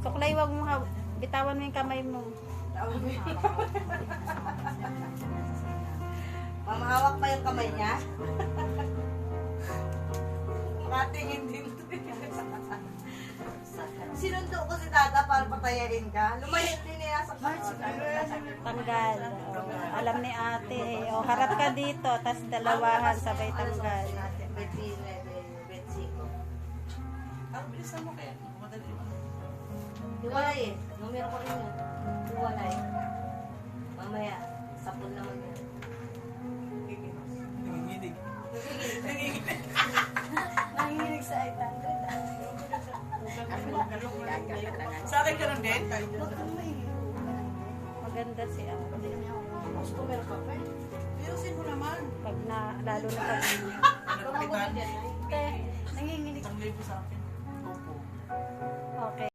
Tuklay, wag mo bitawan mo yung kamay mo. Mamahawak pa yung kamay niya. Makatingin din. Sinundo ko si Tata para patayain ka. Lumayas din niya sa Tanggal. Alam ni ate. O, harap ka dito, tas dalawahan, sabay tanggal. Bilisan mo kaya. Madali mo. Hiwalay eh. Numero ko rin yun. Hiwalay. Mamaya, sapul naman yun. Nanginginig. Nanginig sa 800. Sa akin ka lang din? Maganda si ate. Customer ka pa eh. Ayusin mo naman. Pag lalo na pag... Nagkapitan. Nanginginig. Isang libo sa akin. Opo. Okay.